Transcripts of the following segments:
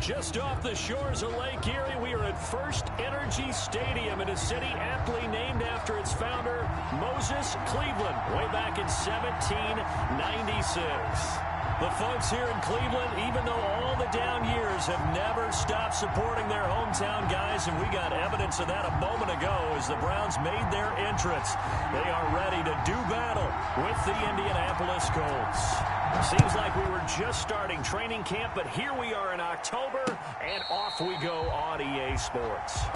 Just off the shores of Lake Erie, we are at First Energy Stadium in a city aptly named after its founder, Moses Cleveland, way back in 1796. The folks here in Cleveland, even though all the down years, have never stopped supporting their hometown guys, and we got evidence of that a moment ago as the Browns made their entrance. They are ready to do battle with the Indianapolis Colts. Seems like we were just starting training camp, but here we are in October, and off we go on EA Sports.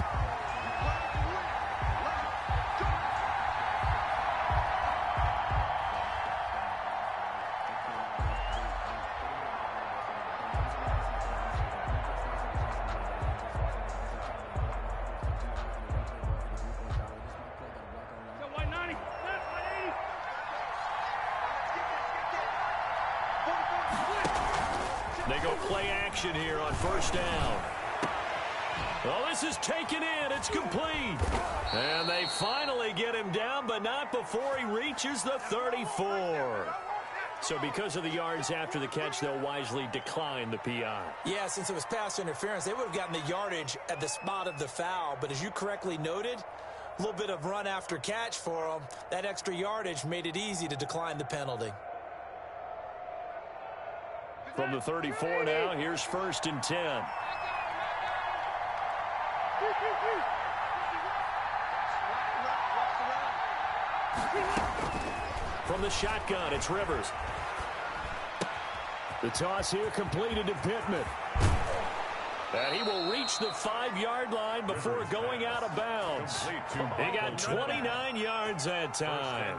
They go play action here on first down. Oh, this is taken in. It's complete. And they finally get him down, but not before he reaches the 34. So because of the yards after the catch, they'll wisely decline the PI. Yeah, since it was pass interference, they would have gotten the yardage at the spot of the foul. But as you correctly noted, a little bit of run after catch for them. That extra yardage made it easy to decline the penalty. From the 34 now, here's first and 10. From the shotgun, it's Rivers. The toss here completed to Pittman. And he will reach the 5-yard line before going out of bounds. He got 29 yards that time.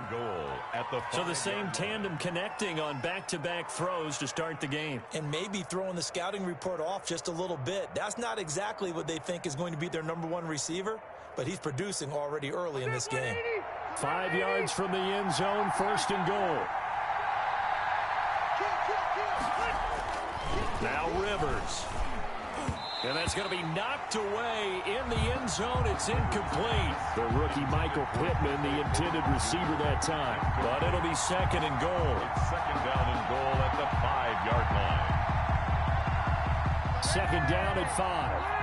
So the same tandem connecting on back-to-back throws to start the game. And maybe throwing the scouting report off just a little bit. That's not exactly what they think is going to be their #1 receiver, but he's producing already early in this game. 5 yards from the end zone, first and goal. Now Rivers. And that's going to be knocked away in the end zone. It's incomplete. The rookie Michael Pittman, the intended receiver that time. But it'll be second and goal. Second down and goal at the 5-yard line. Second down at 5.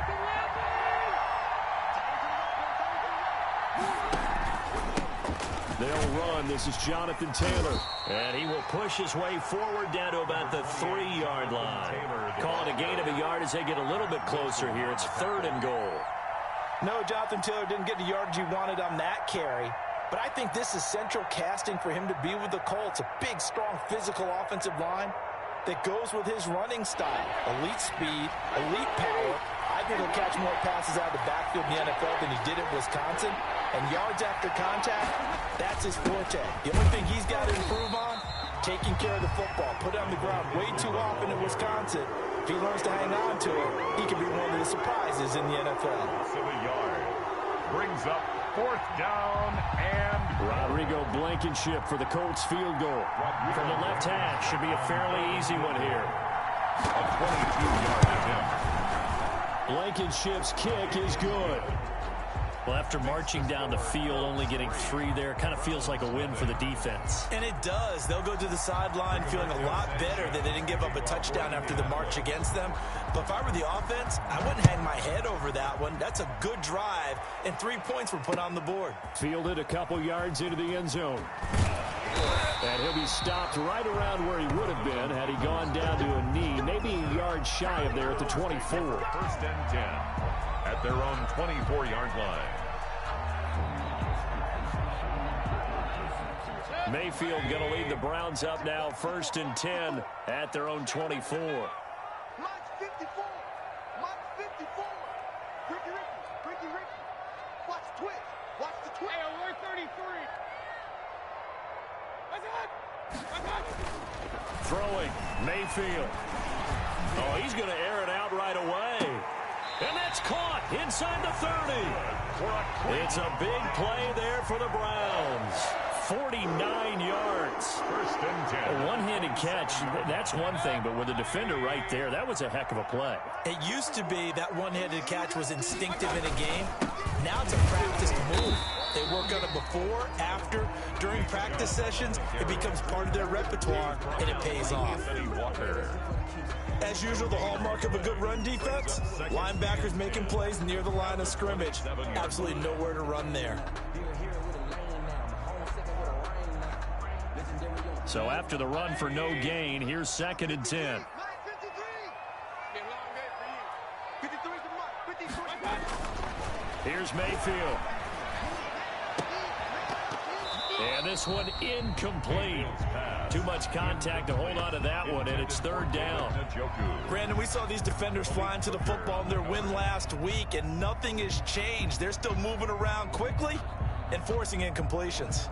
They'll run. This is Jonathan Taylor. And he will push his way forward down to about the 3-yard line. Call it a gain of a yard as they get a little bit closer here. It's third and goal. No, Jonathan Taylor didn't get the yardage he wanted on that carry. But I think this is central casting for him to be with the Colts. A big, strong, physical offensive line that goes with his running style. Elite speed, elite power. I think he'll catch more passes out of the backfield in the NFL than he did at Wisconsin. And yards after contact, that's his forte. The only thing he's got to improve on, taking care of the football. Put it on the ground way too often in Wisconsin. If he learns to hang on to it, he could be one of the surprises in the NFL. So a yard. Brings up fourth down and... Rodrigo Blankenship for the Colts field goal. From the left hash, should be a fairly easy one here. A 22-yard attempt. Blankenship's kick is good. Well, after marching down the field, only getting 3 there, kind of feels like a win for the defense. And it does. They'll go to the sideline feeling a lot better that they didn't give up a touchdown after the march against them. But if I were the offense, I wouldn't hang my head over that one. That's a good drive, and 3 points were put on the board. Fielded a couple yards into the end zone. And he'll be stopped right around where he would have been had he gone down to a knee, maybe a yard shy of there at the 24. First and 10 at their own 24-yard line. Mayfield going to lead the Browns up now, first and 10 at their own 24. March 54. March 54. Ricky. Watch the twitch. Watch the twitch. Hey, we're 33. Throwing, Mayfield. Oh, he's going to air it out right away. And that's caught inside the 30. It's a big play there for the Browns. 49 yards. First and 10. A one-handed catch, that's one thing, but with the defender right there, that was a heck of a play. It used to be that one-handed catch was instinctive in a game. Now it's a practiced move. They work on it before, after, during practice sessions. It becomes part of their repertoire, and it pays off. As usual, the hallmark of a good run defense, linebackers making plays near the line of scrimmage. Absolutely nowhere to run there. So after the run for no gain, here's 2nd and 10. Here's Mayfield. And this one incomplete. Too much contact to hold on to that one, and it's 3rd down. Brandon, we saw these defenders flying to the football in their win last week, and nothing has changed. They're still moving around quickly and forcing incompletions.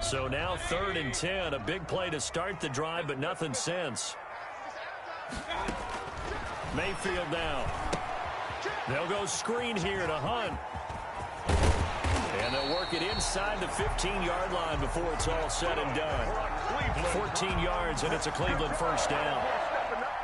So now 3rd and 10, a big play to start the drive, but nothing since. Mayfield now. They'll go screen here to Hunt. And they'll work it inside the 15-yard line before it's all said and done. 14 yards, and it's a Cleveland 1st down.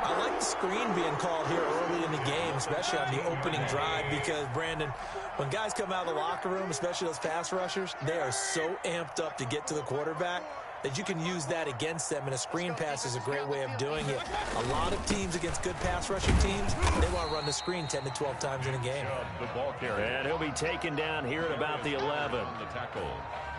I like the screen being called here early in the game, especially on the opening drive, because, Brandon, when guys come out of the locker room, especially those pass rushers, they are so amped up to get to the quarterback that you can use that against them, and a screen pass is a great way of doing it. A lot of teams against good pass rushing teams, they want to run the screen 10 to 12 times in a game. And he'll be taken down here at about the 11.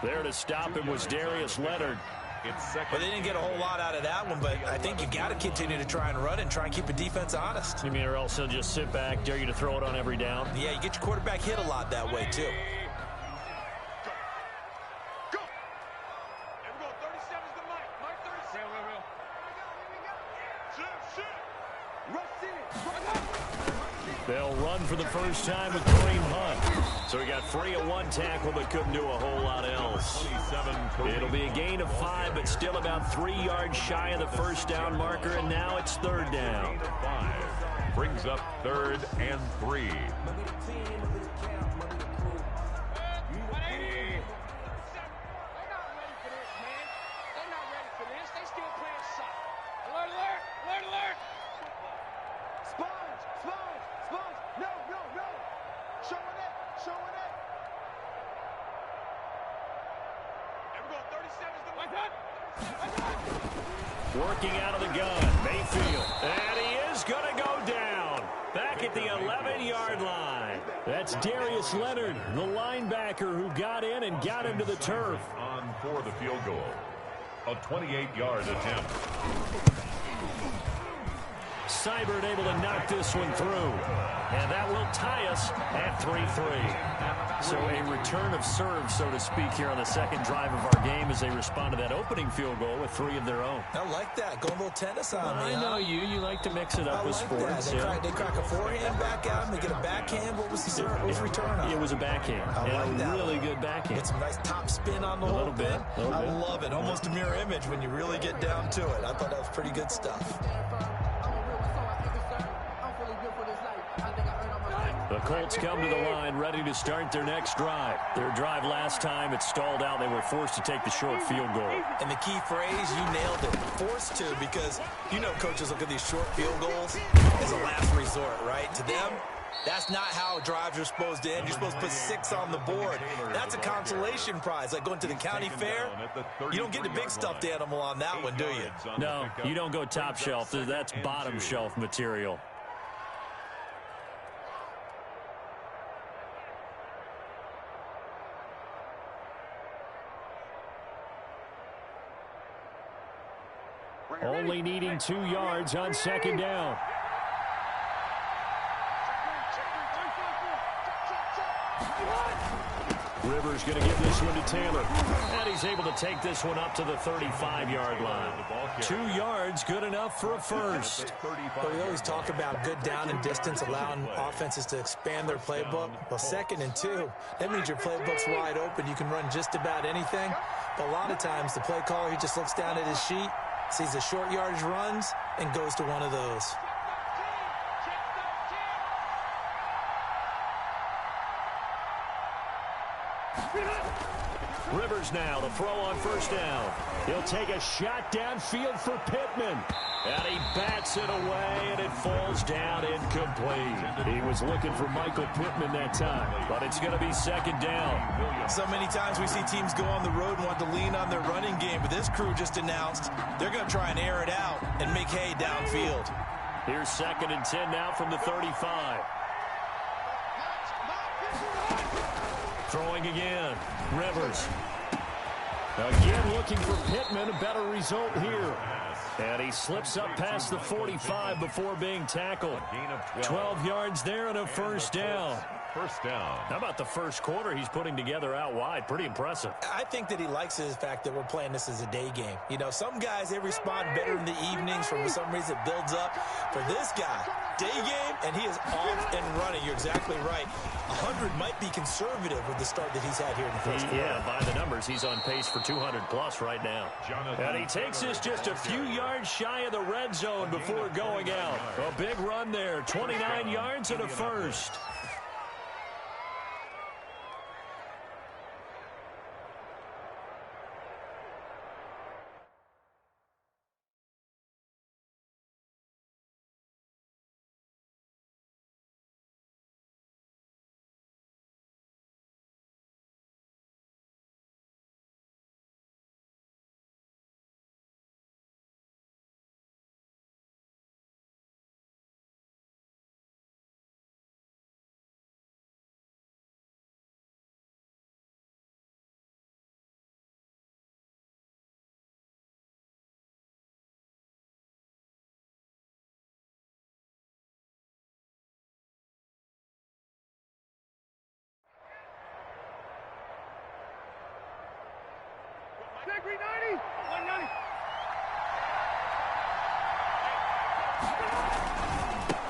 There to stop him was Darius Leonard. Well, they didn't get a whole lot out of that one, but I think you got to continue to try and run and try and keep the defense honest. You mean, or else he'll just sit back, dare you to throw it on every down? Yeah, you get your quarterback hit a lot that way, too. They'll run for the first time with Kareem Hunt. So he got free of one tackle, but couldn't do a whole lot else. It'll be a gain of 5, but still about 3 yards shy of the 1st down marker, and now it's 3rd down. Brings up 3rd and 3. Working out of the gun, Mayfield. And he is going to go down. Back at the 11-yard line. That's Darius Leonard, the linebacker who got in and got him to the turf. On for the field goal. A 28-yard attempt. Seibert able to knock this one through. And that will tie us at 3-3. So a return of serve, so to speak, here on the 2nd drive of our game as they respond to that opening field goal with 3 of their own. I like that. Going a little tennis on me. I know you. You like to mix it up with sports. They crack a forehand back out and they get a backhand. What was the serve? What was the return on? It was a backhand. And a really good backhand. Get some nice top spin on the whole thing. I love it. Almost a mirror image when you really get down to it. I thought that was pretty good stuff. The Colts come to the line ready to start their next drive. Their drive last time, it stalled out. They were forced to take the short field goal. And the key phrase, you nailed it. Forced to, because you know coaches look at these short field goals as a last resort, right? To them, that's not how drives are supposed to end. You're supposed to put 6 on the board. That's a consolation prize, like going to the county fair. You don't get the big stuffed animal on that one, do you? No, you don't go top shelf. That's bottom shelf material. Only needing 2 yards on 2nd down. Rivers going to give this one to Taylor. And he's able to take this one up to the 35-yard line. 2 yards, good enough for a first. Well, we always talk about good down and distance, allowing offenses to expand their playbook. Well, 2nd and 2, that means your playbook's wide open. You can run just about anything. But a lot of times, the play caller, he just looks down at his sheet, sees the short yardage runs, and goes to one of those. Rivers now to throw on 1st down. He'll take a shot downfield for Pittman. And he bats it away, and it falls down incomplete. He was looking for Michael Pittman that time, but it's going to be second down. So many times we see teams go on the road and want to lean on their running game, but this crew just announced they're going to try and air it out and make hay downfield. Here's second and 10 now from the 35. Throwing again. Rivers. Again looking for Pittman. A better result here. And he slips up past the 45 before being tackled. 12 yards there and a first down. First down. How about the first quarter he's putting together out wide? Pretty impressive. I think that he likes the fact that we're playing this as a day game. You know, some guys, they respond better in the evenings. For some reason, it builds up. For this guy, day game, and he is off and running. You're exactly right. 100 might be conservative with the start that he's had here in the first quarter. Yeah, by the numbers, he's on pace for 200-plus right now. And he takes this just a few yards shy of the red zone before going out. A big run there, 29 yards and a first.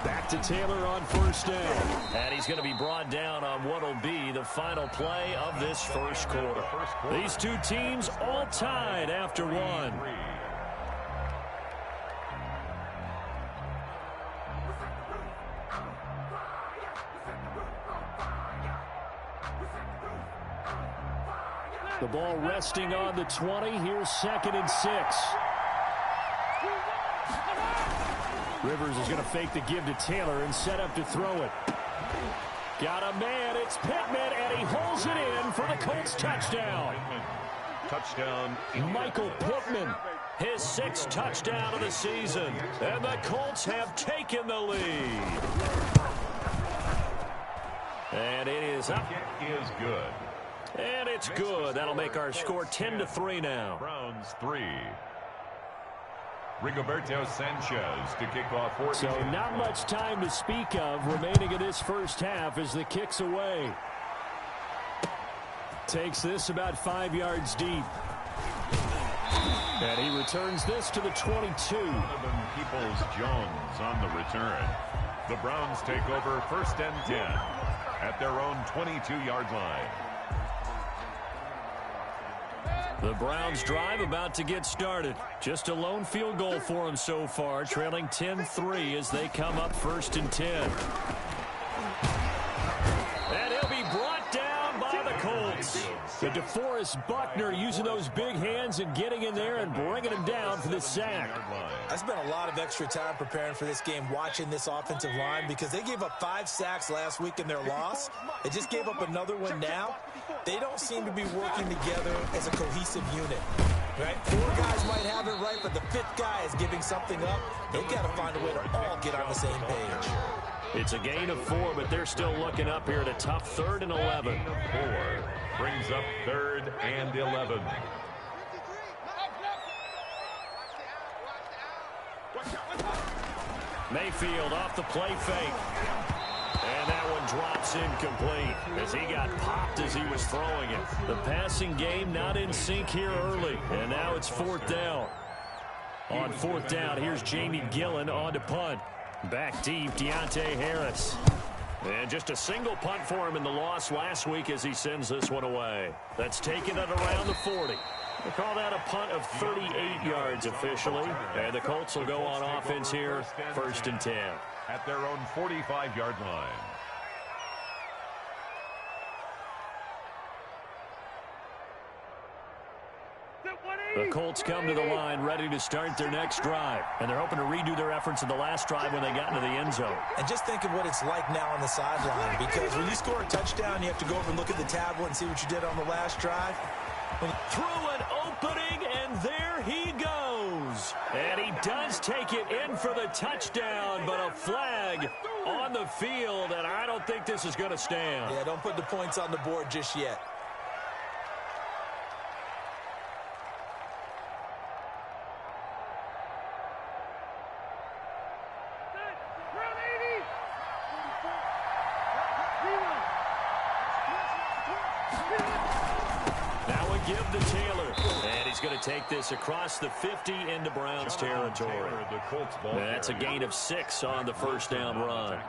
Back to Taylor on first down. And he's going to be brought down on what will be the final play of this first quarter. These two teams all tied after one. The ball resting on the 20. Here's second and 6. Rivers is going to fake the give to Taylor and set up to throw it. Got a man. It's Pittman, and he holds it in for the Colts touchdown. Touchdown. Michael Pittman, his 6th touchdown of the season. And the Colts have taken the lead. And it is up. It is good. And it's good. That'll make our score 10-3 now. Browns 3. Rigoberto Sanchez to kick off 4. So not much time to speak of remaining in this first half as the kick's away. Takes this about 5 yards deep. And he returns this to the 22. Peoples-Jones on the return. The Browns take over first and 10 at their own 22-yard line. The Browns drive about to get started. Just a lone field goal for them so far, trailing 10-3 as they come up first and 10. And he'll be brought down by the Colts. The DeForest Buckner using those big hands and getting in there and bringing him down for the sack. I spent a lot of extra time preparing for this game, watching this offensive line, because they gave up 5 sacks last week in their loss. They just gave up another one now. They don't seem to be working together as a cohesive unit. Right? 4 guys might have it right, but the 5th guy is giving something up. They've got to find a way to all get on the same page. It's a gain of 4, but they're still looking up here at a tough 3rd and 11. 4 brings up 3rd and 11. Mayfield off the play fake. And that one drops incomplete as he got popped as he was throwing it. The passing game not in sync here early. And now it's 4th down. On 4th down, here's Jamie Gillen on to punt. Back deep, Deontay Harris. And just a single punt for him in the loss last week as he sends this one away. That's taken it around the 40. They call that a punt of 38 yards officially. And the Colts will go on offense here, first and 10. At their own 45-yard line. Sit 180. The Colts come to the line ready to start their next drive. And they're hoping to redo their efforts in the last drive when they got into the end zone. And just think of what it's like now on the sideline. Because when you score a touchdown, you have to go over and look at the tablet and see what you did on the last drive. Through an opening, and there he goes. And he does take it in for the touchdown, but a flag on the field, and I don't think this is going to stand. Yeah, don't put the points on the board just yet. Give to Taylor, and he's going to take this across the 50 into Browns territory. That's a gain of 6 on the first down run.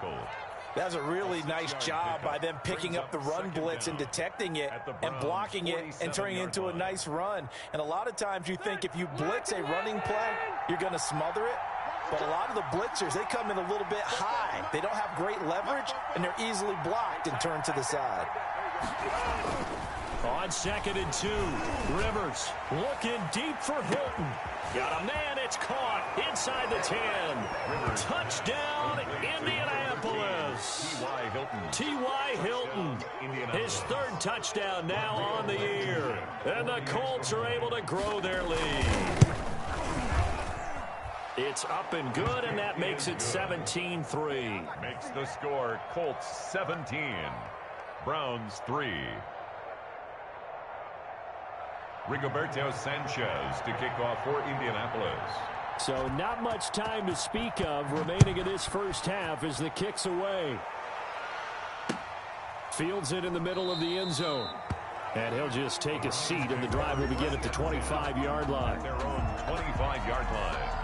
That's a really nice job by them picking up the run blitz and detecting it and blocking it and turning it into a nice run. And a lot of times you think if you blitz a running play, you're going to smother it. But a lot of the blitzers, they come in a little bit high. They don't have great leverage, and they're easily blocked and turned to the side. On 2nd and 2, Rivers looking deep for Hilton. Got a man, it's caught inside the 10. Touchdown, Indianapolis. T.Y. Hilton, his 3rd touchdown now on the year. And the Colts are able to grow their lead. It's up and good, and that makes it 17-3. Makes the score Colts 17, Browns 3. Rigoberto Sanchez to kick off for Indianapolis. So not much time to speak of remaining in this first half as the kick's away. Fields it in the middle of the end zone. And he'll just take a seat, and the drive will begin at the 25-yard line. Their own 25-yard line.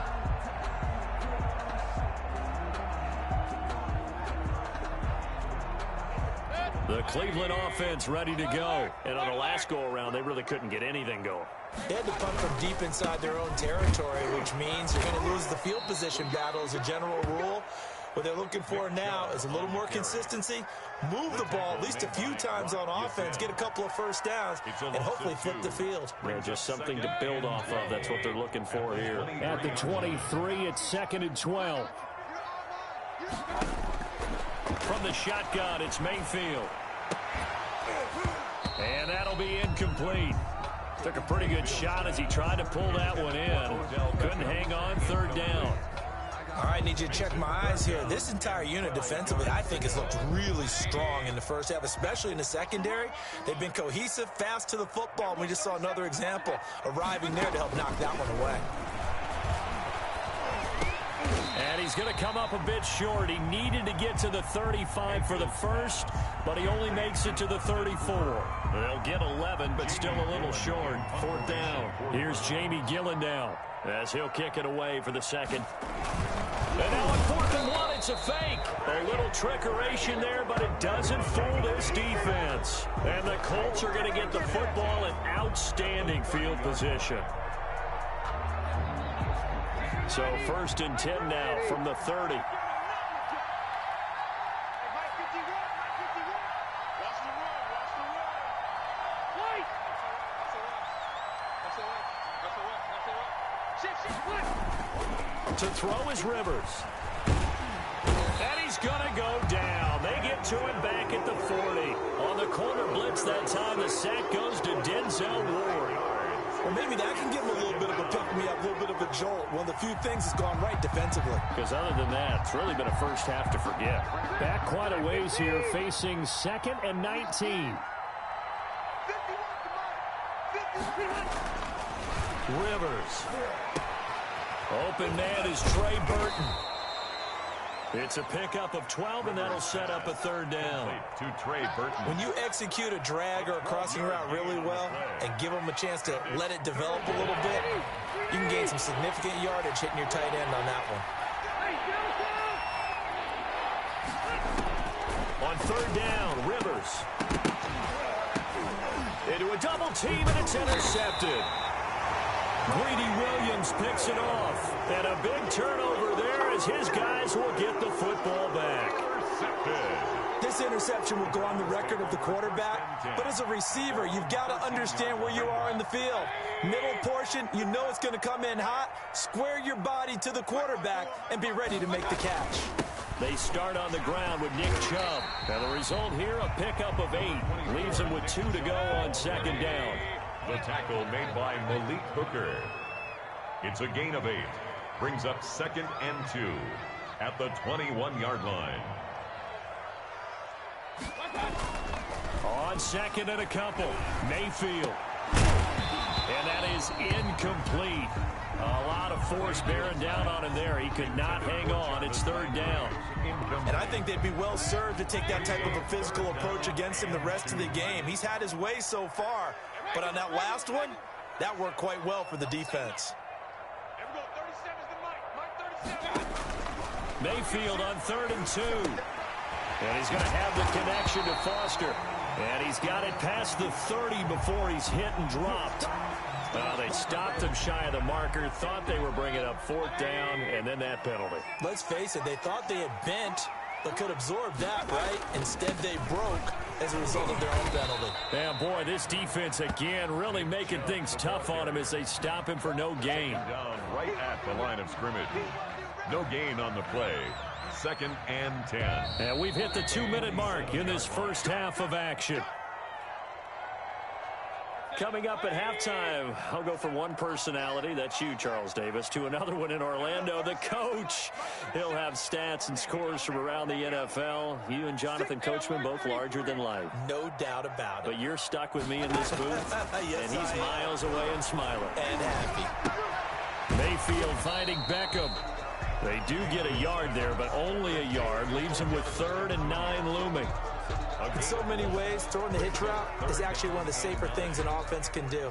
The Cleveland offense ready to go. And on the last go-around, they really couldn't get anything going. They had to punt from deep inside their own territory, which means you're going to lose the field position battle as a general rule. What they're looking for now is a little more consistency, move the ball at least a few times on offense, get a couple of first downs, and hopefully flip the field. Yeah, just something to build off of. That's what they're looking for here. At the 23, it's 2nd and 12. From the shotgun, it's Mayfield. And that'll be incomplete. Took a pretty good shot as he tried to pull that one in. Couldn't hang on, 3rd down. All right, need you to check my eyes here. This entire unit defensively, I think, has looked really strong in the first half, especially in the secondary. They've been cohesive, fast to the football, and we just saw another example arriving there to help knock that one away. And he's going to come up a bit short. He needed to get to the 35 for the first, but he only makes it to the 34. They'll get 11, but still a little short. 4th down. Here's Jamie Gillen now as he'll kick it away for the second. And now on 4th and 1, it's a fake. A little trickeration there, but it doesn't fool this defense. And the Colts are going to get the football in outstanding field position. So 1st and 10 now from the 30. To throw is Rivers. And he's going to go down. They get to him back at the 40. On the corner blitz that time, the sack goes to Denzel Ward. Well, maybe that can give him a little bit of a pick-me-up, a little bit of a jolt. One of the few things has gone right defensively. Because other than that, it's really been a first half to forget. Back quite a ways here, facing 2nd and 19. Rivers. Open man is Trey Burton. It's a pickup of 12, and that'll set up a 3rd down. To Trey Burton. When you execute a drag or a crossing route really well and give them a chance to let it develop a little bit, you can gain some significant yardage hitting your tight end on that one. On 3rd down, Rivers. Into a double team, and it's intercepted. Greedy Williams picks it off. And a big turnover there as his guys will get the football back. intercepted. This interception will go on the record of the quarterback, but as a receiver, you've got to understand where you are in the field. Middle portion, you know it's going to come in hot. Square your body to the quarterback and be ready to make the catch. They start on the ground with Nick Chubb. And the result here, a pickup of 8. Leaves him with 2 to go on second down. The tackle made by Malik Hooker. It's a gain of 8. Brings up 2nd and 2 at the 21-yard line. On 2nd and a couple, Mayfield. And that is incomplete. A lot of force bearing down on him there. He could not hang on. It's 3rd down. And I think they'd be well served to take that type of a physical approach against him the rest of the game. He's had his way so far, but on that last one, that worked quite well for the defense. Mayfield on 3rd and 2. And he's going to have the connection to Foster. And he's got it past the 30 before he's hit and dropped. They stopped him shy of the marker, thought they were bringing up 4th down, and then that penalty. Let's face it, they thought they had bent, but could absorb that, right? Instead, they broke as a result of their own penalty. And, boy, this defense, again, really making things tough on him as they stop him for no gain. Down right at the line of scrimmage. No gain on the play. 2nd and 10. And we've hit the 2-minute mark in this first half of action. Coming up at halftime, I'll go from one personality, that's you, Charles Davis, to another one in Orlando, the coach. He'll have stats and scores from around the NFL. You and Jonathan Coachman, both larger than life. No doubt about it. But you're stuck with me in this booth, yes, and he's miles away and smiling. And happy. Mayfield finding Beckham. They do get a yard there, but only a yard. Leaves him with 3rd and 9 looming. In so many ways, throwing the hitch route is actually one of the safer things an offense can do.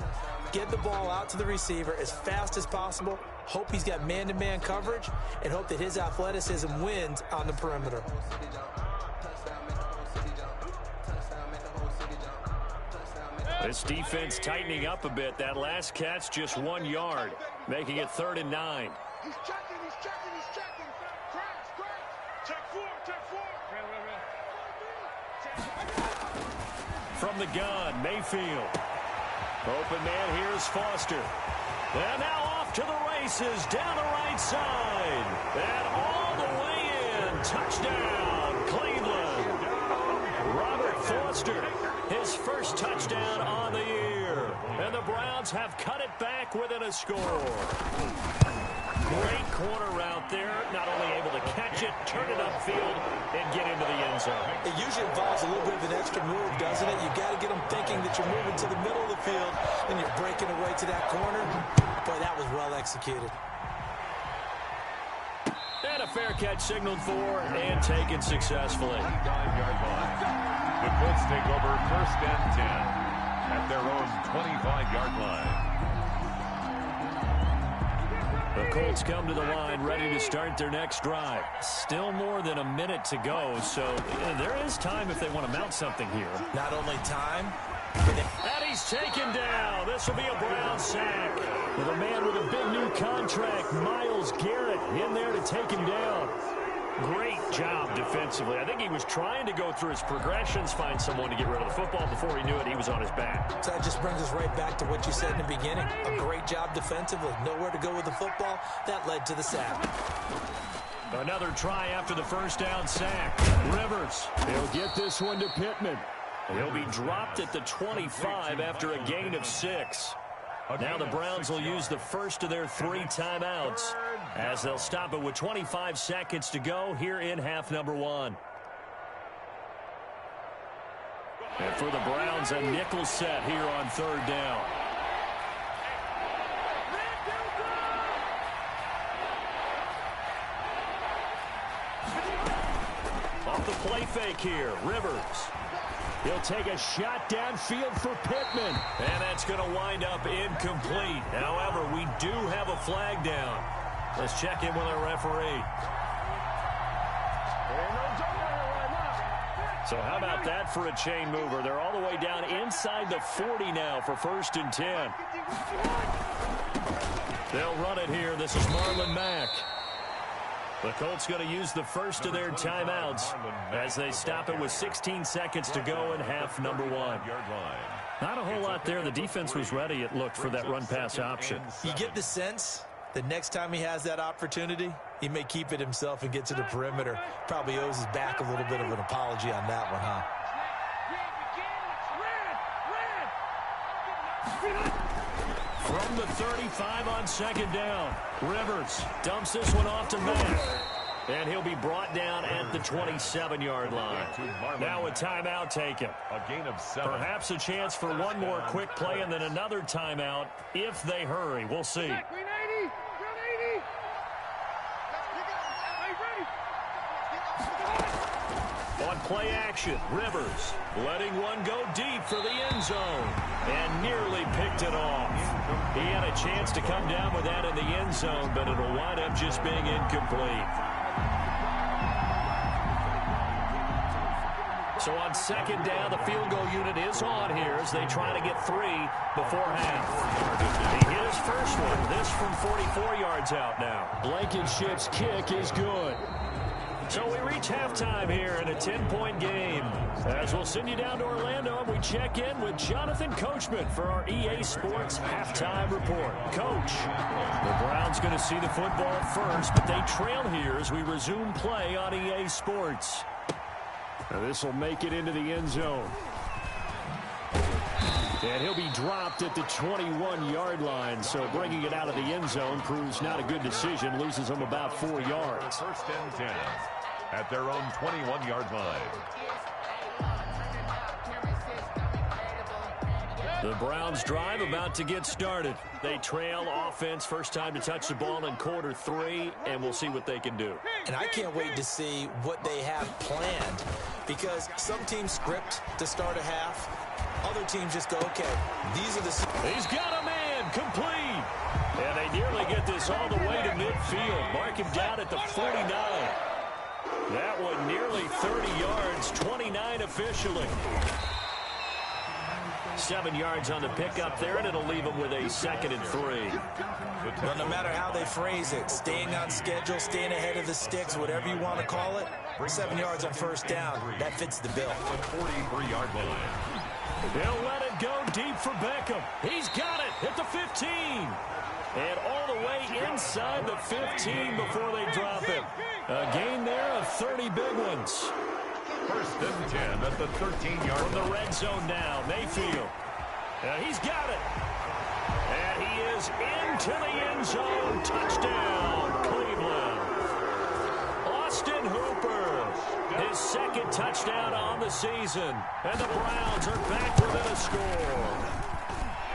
Get the ball out to the receiver as fast as possible, hope he's got man-to-man coverage, and hope that his athleticism wins on the perimeter. This defense tightening up a bit. That last catch just 1 yard, making it 3rd and 9. He's checking, he's checking, he's checking. Crash. Check 4. From the gun, Mayfield. Open man, here's Foster. And now off to the races, down the right side. And all the way in. Touchdown, Cleveland. Robert Foster, his first touchdown on the year. And the Browns have cut it back within a score. Great corner route there. Not only able to catch it, turn it upfield, and get into the end zone. It usually involves a little bit of an extra move, doesn't it? You got to get them thinking that you're moving to the middle of the field and you're breaking away to that corner. Boy, that was well executed. And a fair catch signaled for and taken successfully. 9-yard line. The Colts take over 1st and 10 at their own 25-yard line. The Colts come to the line ready to start their next drive. Still more than a minute to go, so there is time if they want to mount something here. Not only time, and he's taken down. This will be a Brown sack. With a man with a big new contract, Myles Garrett, in there to take him down. Great job defensively. I think he was trying to go through his progressions, find someone to get rid of the football. Before he knew it, he was on his back. So that just brings us right back to what you said in the beginning. A great job defensively. Nowhere to go with the football. That led to the sack. Another try after the first down sack. Rivers, he'll get this one to Pittman. He'll be dropped at the 25 after a gain of 6. Now the Browns will use the first of their 3 timeouts as they'll stop it with 25 seconds to go here in half number 1. And for the Browns, a nickel set here on 3rd down. Off the play fake here, Rivers. He'll take a shot downfield for Pittman. And that's going to wind up incomplete. However, we do have a flag down. Let's check in with our referee. So how about that for a chain mover? They're all the way down inside the 40 now for 1st and 10. They'll run it here. This is Marlon Mack. The Colts going to use the first of their timeouts as they stop it with 16 seconds to go in half number one. Not a whole lot there. The defense was ready, it looked, for that run-pass option. You get the sense that next time he has that opportunity, he may keep it himself and get to the perimeter. Probably owes his back a little bit of an apology on that one, huh? From the 35 on second down, Rivers dumps this one off to Matt. And he'll be brought down at the 27-yard line. Now a timeout taken. A gain of 7. Perhaps a chance for one more quick play and then another timeout if they hurry. We'll see. On play action, Rivers letting one go deep for the end zone and nearly picked it off. He had a chance to come down with that in the end zone, but it'll wind up just being incomplete. So on second down, the field goal unit is on here as they try to get 3 before half. He hit his first one. This from 44 yards out now. Blankenship's kick is good. So we reach halftime here in a 10-point game. As we'll send you down to Orlando, and we check in with Jonathan Coachman for our EA Sports Halftime Report. Coach, the Browns going to see the football first, but they trail here as we resume play on EA Sports. Now this will make it into the end zone. And he'll be dropped at the 21-yard line, so bringing it out of the end zone proves not a good decision, loses him about 4 yards. First and 10 at their own 21-yard line. The Browns drive about to get started. They trail offense, first time to touch the ball in quarter 3, and we'll see what they can do. And I can't wait to see what they have planned, because some teams script to start a half. Other teams just go, okay, these are the... He's got a man, complete. And they nearly get this all the way to midfield. Mark him down at the 49. That one nearly 30 yards, 29 officially. 7 yards on the pickup there, and it'll leave them with a 2nd and 3. Well, no matter how they phrase it, staying on schedule, staying ahead of the sticks, whatever you want to call it, 7 yards on first down, that fits the bill. The 43-yard line. They'll let it go deep for Beckham. He's got it at the 15. And all the way inside the 15 before they drop it. A gain there of 30 big ones. First and 10 at the 13-yard line. From the red zone now, Mayfield. He's got it. And he is into the end zone. Touchdown, Cleveland. Austin Hooper, his 2nd touchdown on the season. And the Browns are back within a score.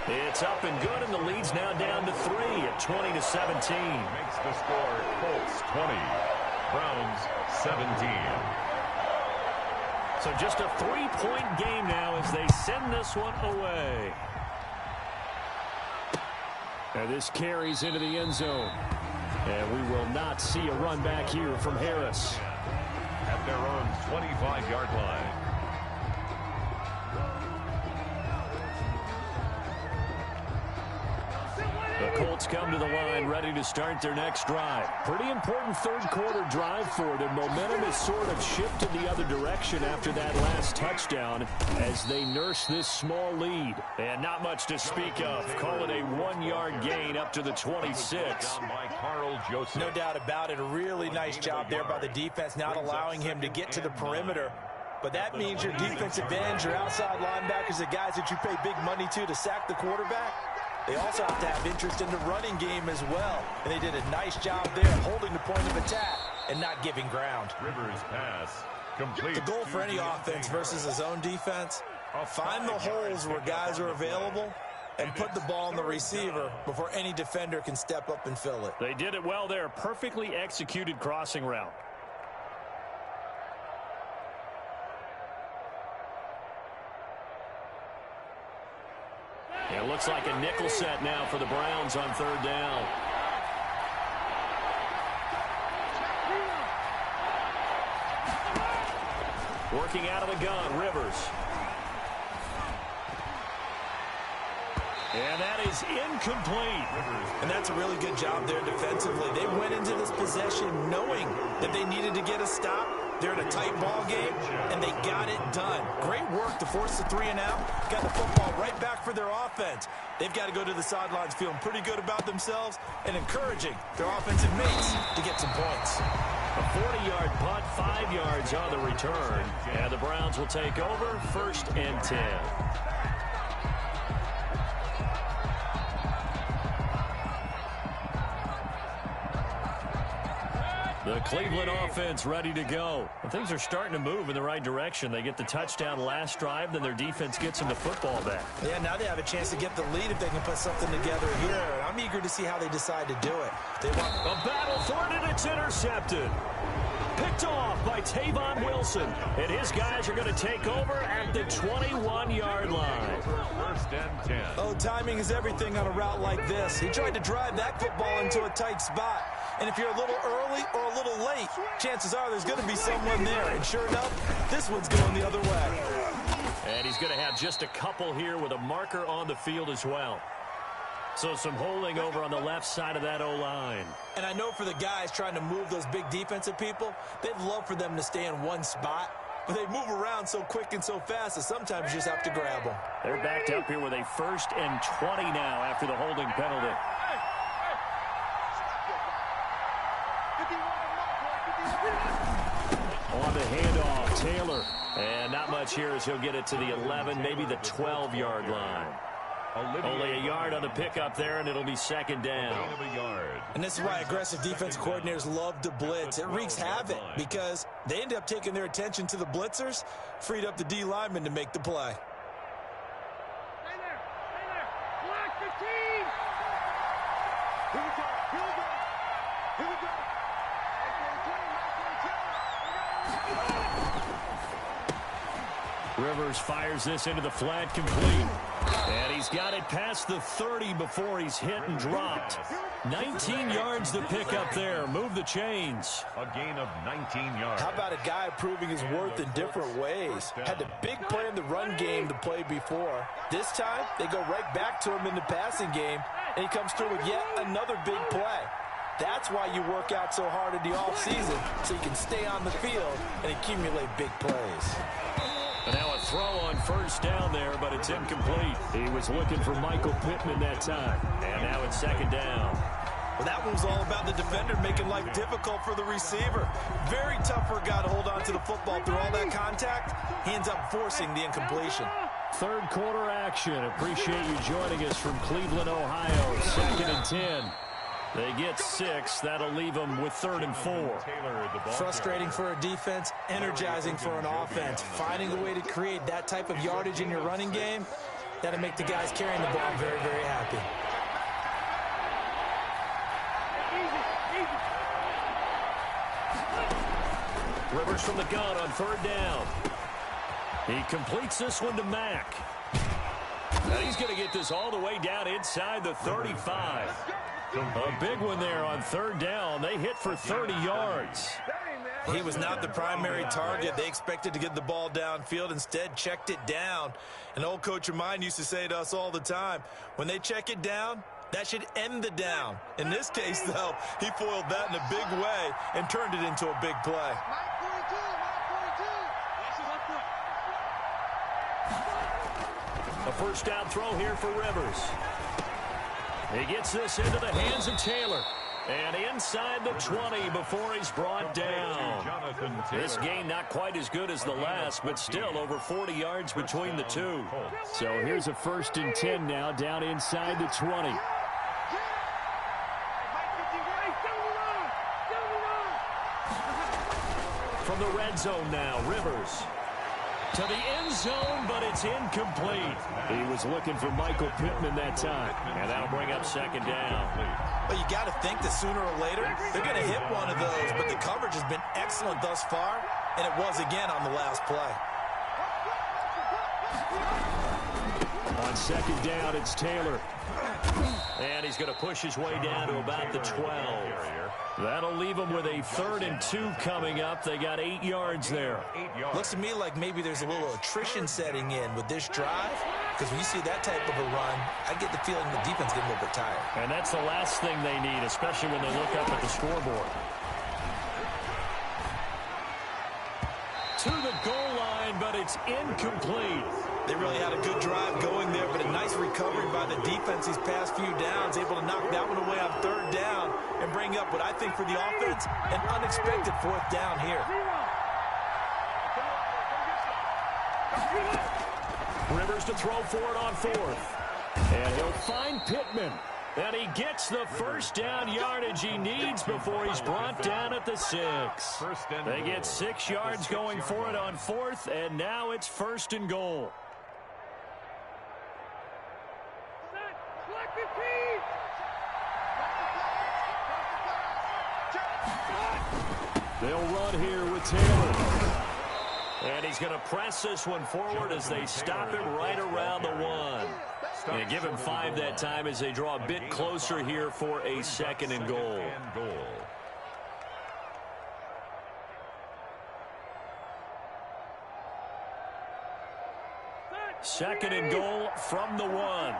It's up and good, and the lead's now down to 3 at 20-17. Makes the score Colts 20, Browns 17. So just a 3-point game now as they send this one away. And this carries into the end zone. And we will not see a run back here from Harris. At their own 25-yard line. The Colts come to the line ready to start their next drive. Pretty important third-quarter drive for them. Momentum has sort of shifted the other direction after that last touchdown as they nurse this small lead. And not much to speak of. Call it a 1-yard gain up to the 26. No doubt about it. A really nice job there by the defense, not allowing him to get to the perimeter. But that means your defensive ends, your outside linebackers, the guys that you pay big money to sack the quarterback, they also have to have interest in the running game as well. And they did a nice job there holding the point of attack and not giving ground. Rivers pass complete. The goal for any offense versus a zone defense, find the holes where guys are available and put the ball on the receiver before any defender can step up and fill it. They did it well there. Perfectly executed crossing route. It looks like a nickel set now for the Browns on 3rd down. Working out of the gun, Rivers. And that is incomplete. And that's a really good job there defensively. They went into this possession knowing that they needed to get a stop. They're in a tight ball game, and they got it done. Great work to force the 3 and out. Got the football right back for their offense. They've got to go to the sidelines feeling pretty good about themselves and encouraging their offensive mates to get some points. A 40-yard punt, 5 yards on the return. And the Browns will take over, 1st and 10. The Cleveland offense ready to go. And things are starting to move in the right direction. They get the touchdown last drive, then their defense gets them the football back. Yeah, now they have a chance to get the lead if they can put something together here. I'm eager to see how they decide to do it. They want a battle for it, and it's intercepted. Picked off by Tavon Wilson. And his guys are going to take over at the 21-yard line. 1st and 10. Oh, timing is everything on a route like this. He tried to drive that football into a tight spot. And if you're a little early or a little late, chances are there's going to be someone there. And sure enough, this one's going the other way. And he's going to have just a couple here with a marker on the field as well. So some holding over on the left side of that O-line. And I know for the guys trying to move those big defensive people, they'd love for them to stay in one spot. But they move around so quick and so fast that sometimes you just have to grab them. They're backed up here with a 1st and 20 now after the holding penalty. On the handoff, Taylor. And not much here as he'll get it to the 11, maybe the 12-yard line. Only a yard on the pickup there, and it'll be 2nd down. And this is why aggressive defense coordinators love to blitz. It wreaks havoc because they end up taking their attention to the blitzers, freed up the D lineman to make the play. Stay there. Stay there. Black 15. Here we go. Here we go. Here we go. Rivers fires this into the flat, complete. And he's got it past the 30 before he's hit and dropped. 19 yards to pick up there. Move the chains. A gain of 19 yards. How about a guy proving his worth in different ways? Had the big play in the run game to play before. This time, they go right back to him in the passing game, and he comes through with yet another big play. That's why you work out so hard in the offseason, so you can stay on the field and accumulate big plays. And now a throw on 1st down there, but it's incomplete. He was looking for Michael Pittman that time. And now it's 2nd down. Well, that one was all about the defender making life difficult for the receiver. Very tough for a guy to hold on to the football through all that contact. He ends up forcing the incompletion. 3rd quarter action. Appreciate you joining us from Cleveland, Ohio. 2nd and 10. They get 6. That'll leave them with 3rd and 4. Frustrating for a defense, energizing for an offense. Finding a way to create that type of yardage in your running game, that'll make the guys carrying the ball very, very happy. Rivers from the gun on 3rd down. He completes this one to Mack. Now he's going to get this all the way down inside the 35. A big one there on 3rd down. They hit for 30 yards. He was not the primary target. They expected to get the ball downfield. Instead, checked it down. An old coach of mine used to say to us all the time, when they check it down, that should end the down. In this case, though, he foiled that in a big way and turned it into a big play. A 1st down throw here for Rivers. He gets this into the hands of Taylor. And inside the 20 before he's brought down. This game not quite as good as the last, but still over 40 yards between the two. So here's a 1st and 10 now down inside the 20. From the red zone now, Rivers. To the end zone, but it's incomplete. He was looking for Michael Pittman that time. And that'll bring up 2nd down. But you got to think that sooner or later, they're going to hit one of those. But the coverage has been excellent thus far, and it was again on the last play. On 2nd down, it's Taylor. And he's going to push his way down to about the 12. That'll leave them with a 3rd and 2 coming up. They got 8 yards there. Looks to me like maybe there's a little attrition setting in with this drive. Because when you see that type of a run, I get the feeling the defense getting a little bit tired. And that's the last thing they need, especially when they look up at the scoreboard. To the goal line, but it's incomplete. They really had a good drive going there, but a nice recovery by the defense these past few downs, able to knock that one away on third down and bring up what I think for the offense, an unexpected fourth down here. Rivers to throw for it on fourth. And he'll find Pittman. And he gets the first down yardage he needs before he's brought down at the 6. They get 6 yards going for it on fourth, and now it's first and goal. They'll run here with Taylor. And he's going to press this one forward as they stop him right around the 1. And give him 5 that time as they draw a bit closer here for a second and goal. Second and goal from the 1.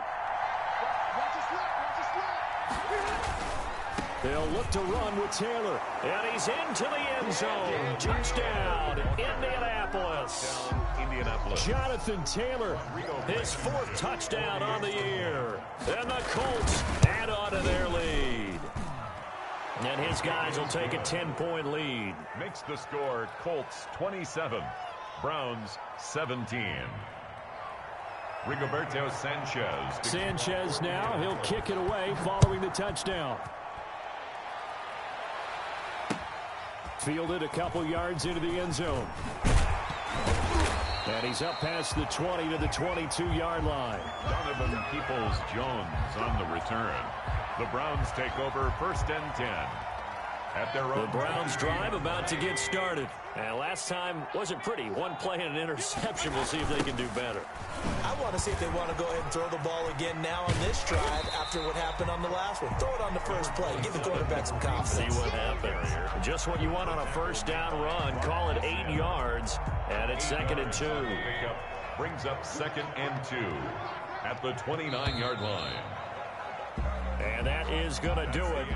They'll look to run with Taylor. And he's into the end zone. Touchdown, Indianapolis. Jonathan Taylor, his 4th touchdown on the year. And the Colts add on to their lead. And his guys will take a 10-point lead. Makes the score Colts 27, Browns 17. Rigoberto Sanchez. Sanchez now, he'll kick it away following the touchdown. Fielded a couple yards into the end zone. And he's up past the 20 to the 22-yard line. Donovan Peoples-Jones on the return. The Browns take over first and 10. At their own. The Browns drive about to get started. And last time wasn't pretty. One play and an interception. We'll see if they can do better. I want to see if they want to go ahead and throw the ball again now on this drive after what happened on the last one. Throw it on the first play. Give the quarterback some confidence. See what happens. Just what you want on a first down run. Call it 8 yards. And it's second and 2. Brings up second and 2 at the 29-yard line. And that is going to do it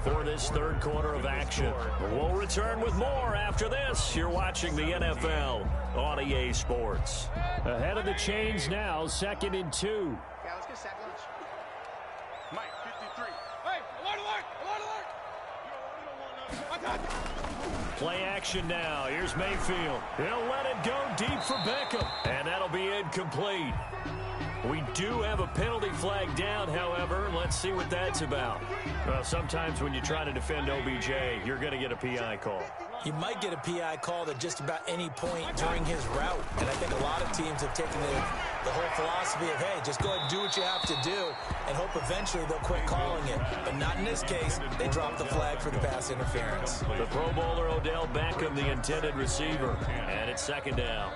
for this third quarter of action. We'll return with more after this. You're watching the NFL on EA Sports. Ahead of the chains now, second and 2. Yeah, let's get sack lunch. Mike, 53. Hey, alert! Play action now. Here's Mayfield. He'll let it go deep for Beckham. And that'll be incomplete. We do have a penalty flag down, however. Let's see what that's about. Well, sometimes when you try to defend OBJ, you're going to get a PI call. You might get a PI call at just about any point during his route. And I think a lot of teams have taken the whole philosophy of, hey, just go ahead and do what you have to do and hope eventually they'll quit calling it. But not in this case. They dropped the flag for the pass interference. The Pro Bowler Odell Beckham, the intended receiver. And it's second down.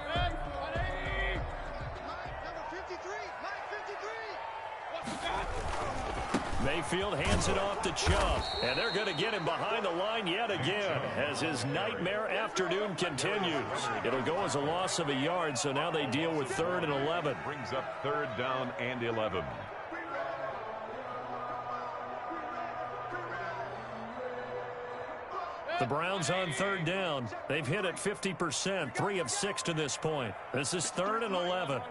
Mayfield hands it off to Chubb. And they're going to get him behind the line yet again as his nightmare afternoon continues. It'll go as a loss of a yard, so now they deal with 3rd and 11. Brings up 3rd down and 11. The Browns on 3rd down. They've hit it 50%, 3 of 6 to this point. This is 3rd and 11.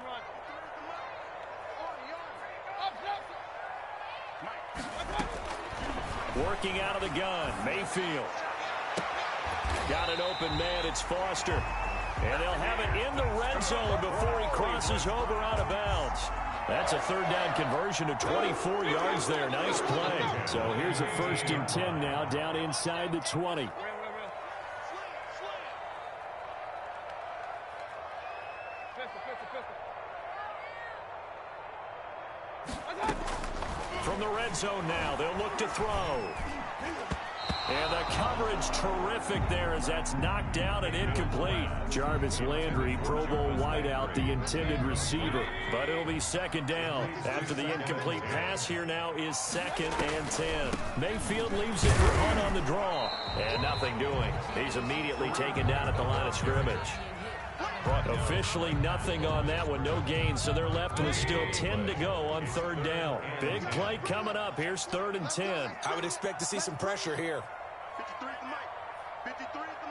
Working out of the gun, Mayfield. Got an open man, it's Foster. And they'll have it in the red zone before he crosses over out of bounds. That's a 3rd down conversion of 24 yards there. Nice play. So here's a 1st and 10 now down inside the 20. From the red zone now, they'll look to throw. And the coverage terrific there as that's knocked down and incomplete. Jarvis Landry, Pro Bowl wideout, the intended receiver. But it'll be 2nd down. After the incomplete pass, here now is 2nd and 10. Mayfield leaves it for Hunt on the draw. And nothing doing. He's immediately taken down at the line of scrimmage. Officially nothing on that one, no gain, so they're left with still 10 to go on third down. Big play coming up. Here's 3rd and 10. I would expect to see some pressure here. 53 is the mic. 53 is the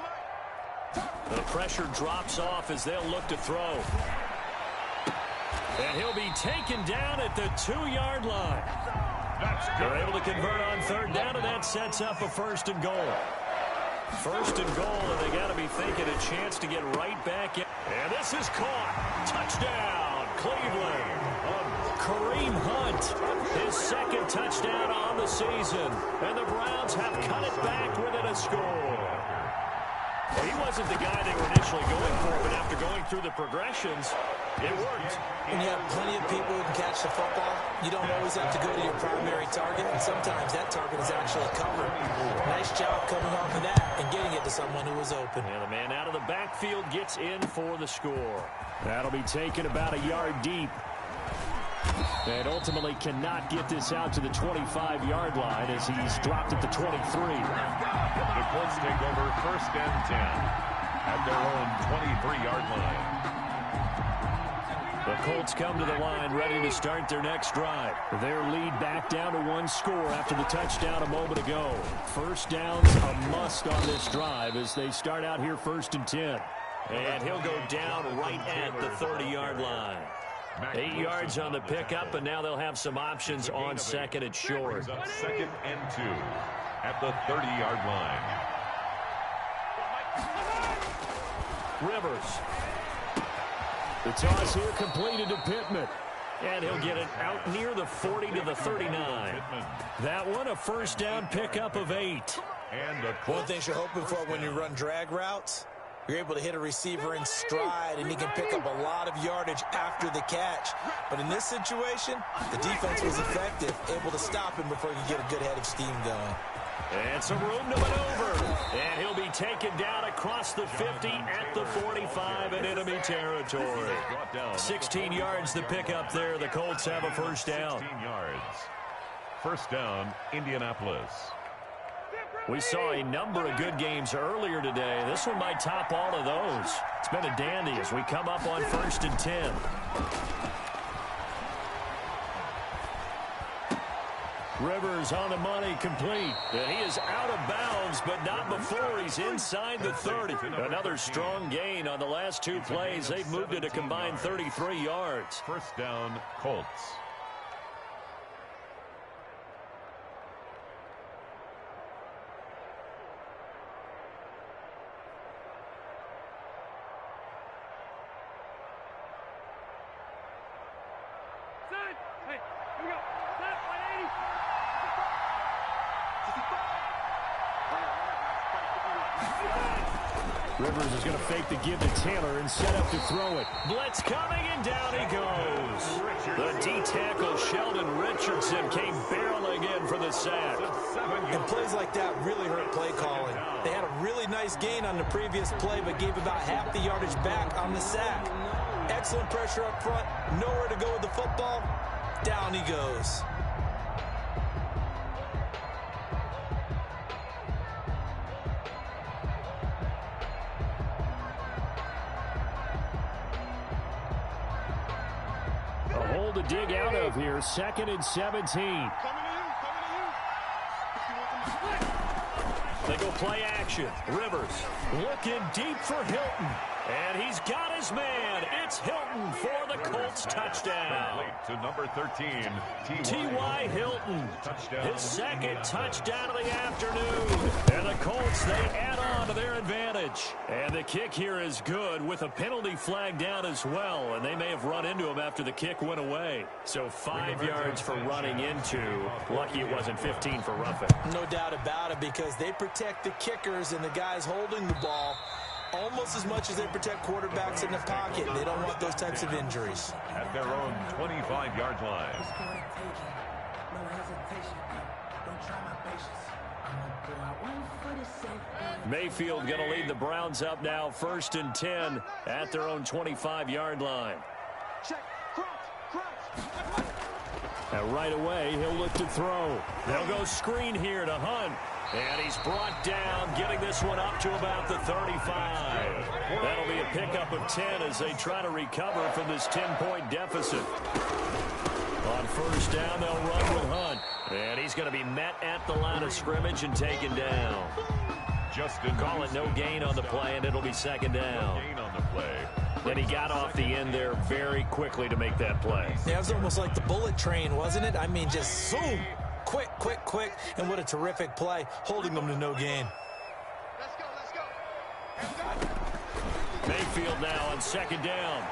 mic. The pressure drops off as they'll look to throw. And he'll be taken down at the 2-yard line. They're able to convert on third down, and that sets up a 1st and goal. 1st and goal, and they got to be thinking a chance to get right back in. And this is caught. Touchdown, Cleveland. Kareem Hunt, his 2nd touchdown on the season. And the Browns have cut it back within a score. Well, he wasn't the guy they were initially going for, but after going through the progressions, it worked. When you have plenty of people who can catch the football, you don't always have to go to your primary target, and sometimes that target is actually covered. Nice job coming off of that and getting it to someone who was open. And the man out of the backfield gets in for the score. That'll be taken about a yard deep. And ultimately cannot get this out to the 25-yard line as he's dropped at the 23. The Colts take over 1st and 10 at their own 23-yard line. The Colts come to the line ready to start their next drive. Their lead back down to 1 score after the touchdown a moment ago. 1st down's a must on this drive as they start out here 1st and 10. And he'll go down right at the 30-yard line. 8 yards on the pickup, and now they'll have some options on 2nd and short. 2nd and 2 at the 30-yard line. Rivers. The toss here completed to Pittman. And he'll get it out near the 40 to the 39. That one, a 1st down pickup of 8. And one thing you're hoping for when you run drag routes, you're able to hit a receiver in stride, and he can pick up a lot of yardage after the catch. But in this situation, the defense was effective, able to stop him before he could get a good head of steam going. And some room to maneuver. And he'll be taken down across the 50 at the 45 in enemy territory. 16 yards to pick up there. The Colts have a 1st down. 16 yards. 1st down, Indianapolis. We saw a number of good games earlier today. This one might top all of those. It's been a dandy as we come up on 1st and 10. Rivers on the money, complete. And he is out of bounds, but not before he's inside the 30. Another strong gain on the last 2 plays. They've moved it a combined 33 yards. 1st down, Colts. Rivers is going to fake the give to Taylor and set up to throw it. Blitz coming, and down he goes. The D-tackle Sheldon Richardson came barreling in for the sack. And plays like that really hurt play calling. They had a really nice gain on the previous play, but gave about half the yardage back on the sack. Excellent pressure up front, nowhere to go with the football. Down he goes. To dig out of here, 2nd and 17. They go play action. Rivers looking deep for Hilton. And he's got his man. It's Hilton for the Colts touchdown. To number 13, T.Y. Hilton. His 2nd touchdown of the afternoon. And the Colts, they add on to their advantage. And the kick here is good with a penalty flag down as well. And they may have run into him after the kick went away. So 5 yards for running into. Lucky it wasn't 15 for roughing. No doubt about it, because they protect the kickers and the guys holding the ball almost as much as they protect quarterbacks in the pocket. They don't want those types of injuries. At their own 25-yard line. Mayfield going to lead the Browns up now, 1st and 10 at their own 25-yard line. Check. Crunch. And right away, he'll look to throw. They'll go screen here to Hunt. And he's brought down, getting this one up to about the 35. That'll be a pickup of 10 as they try to recover from this 10-point deficit. On first down, they'll run with Hunt. And he's going to be met at the line of scrimmage and taken down. Call it no gain on the play, and it'll be second down. And he got off the end there very quickly to make that play. Yeah, it was almost like the bullet train, wasn't it? I mean, just zoom. Quick, quick, quick. And what a terrific play, holding them to no gain. Let's go, let's go. Mayfield now on second down.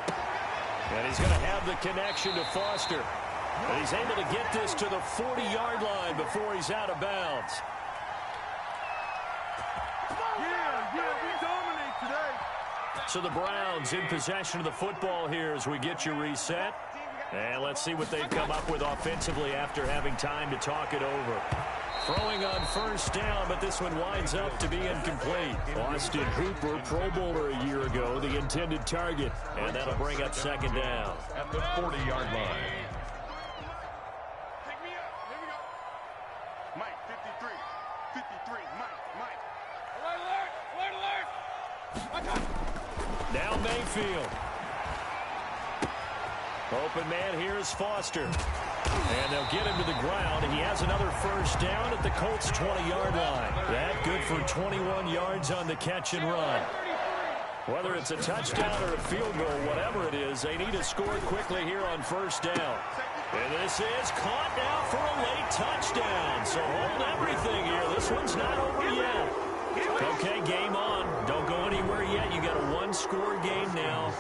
And he's going to have the connection to Foster. And he's able to get this to the 40-yard line before he's out of bounds. Yeah, we dominate today. So the Browns in possession of the football here as we get you reset. And let's see what they've come up with offensively after having time to talk it over. Throwing on first down, but this one winds up to be incomplete. Austin Hooper, Pro Bowler a year ago, the intended target. And that'll bring up second down. At the 40-yard line. Pick me up. Here we go. Mike, 53. 53. Mike. Alert, alert. Now Mayfield. Open man, here's Foster. And they'll get him to the ground, and he has another first down at the Colts' 20-yard line. That good for 21 yards on the catch and run. Whether it's a touchdown or a field goal, whatever it is, they need to score quickly here on first down. And this is caught now for a late touchdown. So hold everything here. This one's not over yet. Okay, game on. Don't go anywhere yet. You got a one-score game now.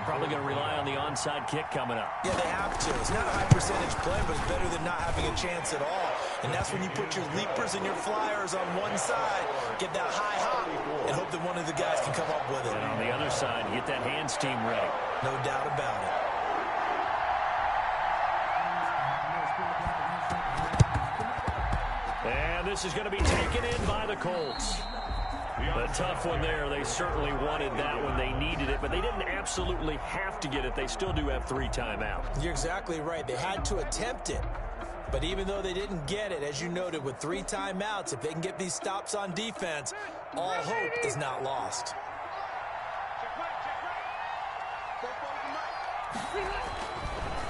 Probably going to rely on the onside kick coming up. Yeah, they have to. It's not a high-percentage play, but it's better than not having a chance at all. And that's when you put your leapers and your flyers on one side, get that high hop, and hope that one of the guys can come up with it. And on the other side, get that hands team ready. No doubt about it. And this is going to be taken in by the Colts. A tough one there. They certainly wanted that one. They needed it, but they didn't absolutely have to get it. They still do have 3 timeouts. You're exactly right. They had to attempt it. But even though they didn't get it, as you noted, with 3 timeouts, if they can get these stops on defense, all hope is not lost.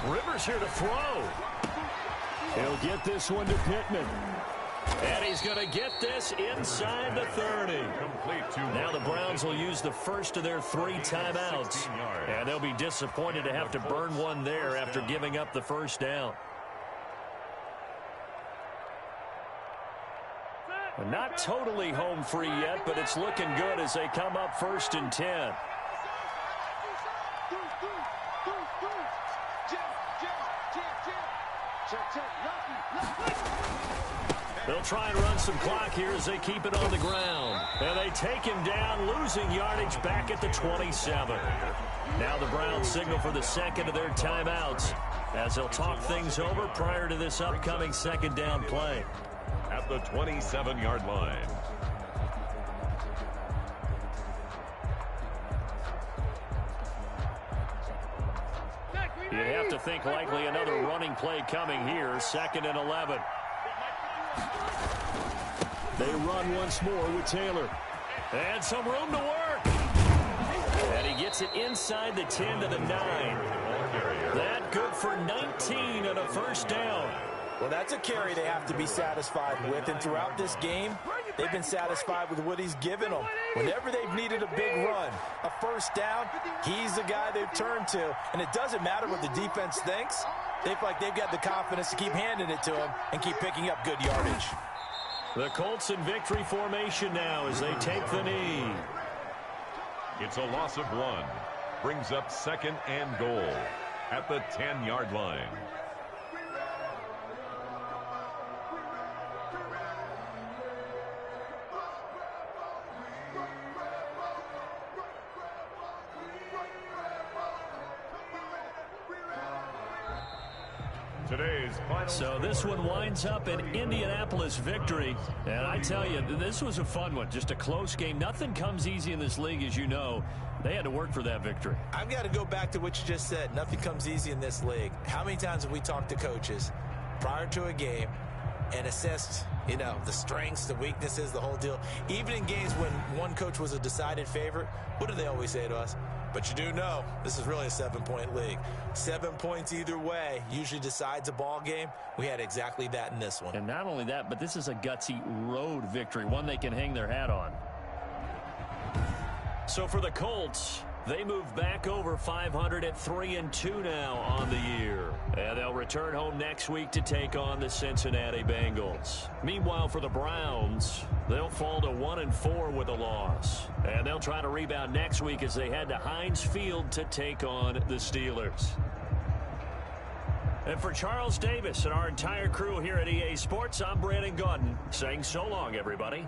Rivers here to throw. He'll get this one to Pittman. And he's going to get this inside the 30. Now the Browns will use the first of their 3 timeouts. And they'll be disappointed to have to burn one there after giving up the first down. Not totally home free yet, but it's looking good as they come up 1st and 10. They'll try and run some clock here as they keep it on the ground. And they take him down, losing yardage back at the 27. Now the Browns signal for the second of their timeouts as they'll talk things over prior to this upcoming second down play. At the 27-yard line. You'd have to think likely another running play coming here, 2nd and 11. They run once more with Taylor. And some room to work. And he gets it inside the 10 to the 9. That good for 19 and a first down. Well, that's a carry they have to be satisfied with. And throughout this game, they've been satisfied with what he's given them. Whenever they've needed a big run, a first down, he's the guy they've turned to. And it doesn't matter what the defense thinks. They feel like they've got the confidence to keep handing it to him and keep picking up good yardage. The Colts in victory formation now as they take the knee. It's a loss of 1. Brings up 2nd and goal at the 10-yard line. Today's final So this one winds up an Indianapolis victory. And I tell you, this was a fun one. Just a close game. Nothing comes easy in this league, as you know. They had to work for that victory. I've got to go back to what you just said. Nothing comes easy in this league. How many times have we talked to coaches prior to a game and assessed, the strengths, the weaknesses, the whole deal? Even in games when one coach was a decided favorite, what do they always say to us? But you do know this is really a 7-point league. 7 points either way usually decides a ball game. We had exactly that in this one. And not only that, but this is a gutsy road victory, one they can hang their hat on. So for the Colts, they move back over 500 at 3-2 now on the year. And they'll return home next week to take on the Cincinnati Bengals. Meanwhile, for the Browns, they'll fall to 1-4 with a loss. And they'll try to rebound next week as they head to Heinz Field to take on the Steelers. And for Charles Davis and our entire crew here at EA Sports, I'm Brandon Gaudin saying so long, everybody.